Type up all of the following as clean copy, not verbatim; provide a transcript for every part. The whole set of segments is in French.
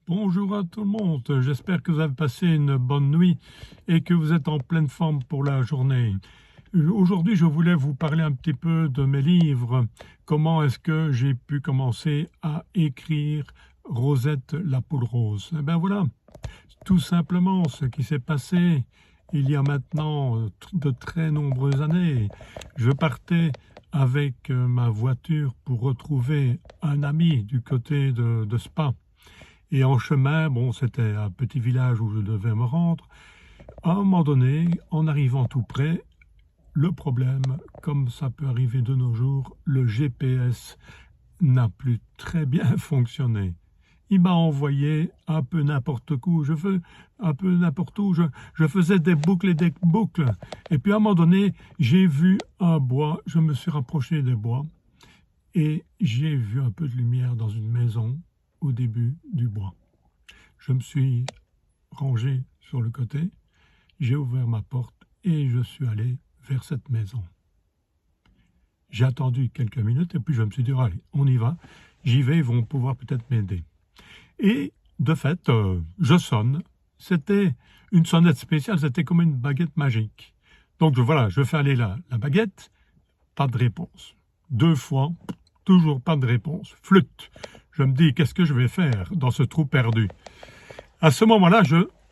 Bonjour à tout le monde, j'espère que vous avez passé une bonne nuit et que vous êtes en pleine forme pour la journée. Aujourd'hui, je voulais vous parler un petit peu de mes livres. Comment est-ce que j'ai pu commencer à écrire Rosette la poule rose? Eh bien voilà, tout simplement ce qui s'est passé il y a maintenant de très nombreuses années. Je partais avec ma voiture pour retrouver un ami du côté de Spa. Et en chemin, bon, c'était un petit village où je devais me rendre. À un moment donné, en arrivant tout près, le problème, comme ça peut arriver de nos jours, le GPS n'a plus très bien fonctionné. Il m'a envoyé un peu n'importe où, je faisais des boucles et des boucles. Et puis à un moment donné, j'ai vu un bois, je me suis rapproché des bois et j'ai vu un peu de lumière dans une maison au début du bois. Je me suis rangé sur le côté, j'ai ouvert ma porte et je suis allé vers cette maison. J'ai attendu quelques minutes et puis je me suis dit, allez, on y va, j'y vais, ils vont pouvoir peut-être m'aider. Et de fait, je sonne, c'était une sonnette spéciale, c'était comme une baguette magique. Donc voilà, je fais aller la baguette, pas de réponse. 2 fois, toujours pas de réponse, flûte. Je me dis, qu'est-ce que je vais faire dans ce trou perdu? À ce moment-là,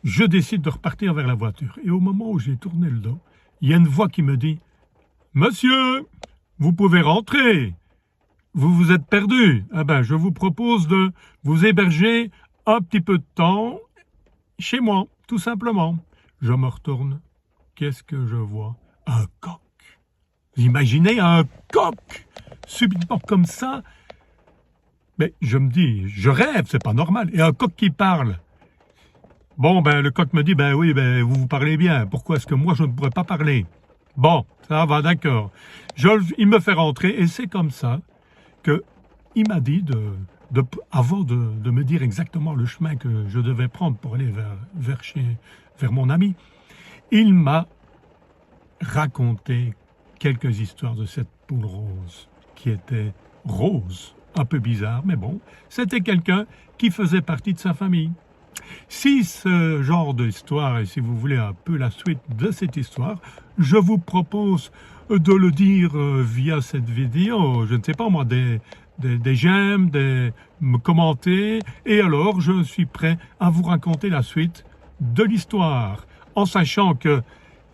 je décide de repartir vers la voiture. Et au moment où j'ai tourné le dos, il y a une voix qui me dit « Monsieur, vous pouvez rentrer. Vous vous êtes perdu. Eh ben, je vous propose de vous héberger un petit peu de temps chez moi, tout simplement. » Je me retourne. Qu'est-ce que je vois? Un coq. Vous imaginez un coq subitement comme ça? Mais je me dis, je rêve, c'est pas normal. Et un coq qui parle. Bon, ben le coq me dit, ben oui, ben vous parlez bien. Pourquoi est-ce que moi je ne pourrais pas parler? Bon, ça va, d'accord. Il me fait rentrer et c'est comme ça que il m'a dit avant de me dire exactement le chemin que je devais prendre pour aller vers mon ami, il m'a raconté quelques histoires de cette poule rose qui était rose. Un peu bizarre, mais bon, c'était quelqu'un qui faisait partie de sa famille. Si ce genre d'histoire, et si vous voulez un peu la suite de cette histoire, je vous propose de le dire via cette vidéo, je ne sais pas moi, des j'aime, me commenter, et alors je suis prêt à vous raconter la suite de l'histoire, en sachant que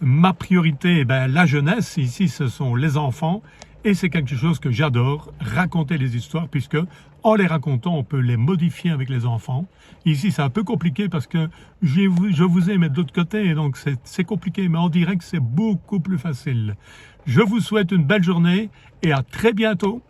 ma priorité, la jeunesse, ici ce sont les enfants, et c'est quelque chose que j'adore, raconter les histoires, puisque en les racontant, on peut les modifier avec les enfants. Ici, c'est un peu compliqué parce que je vous ai mis de l'autre côté, et donc c'est compliqué, mais en direct, c'est beaucoup plus facile. Je vous souhaite une belle journée et à très bientôt.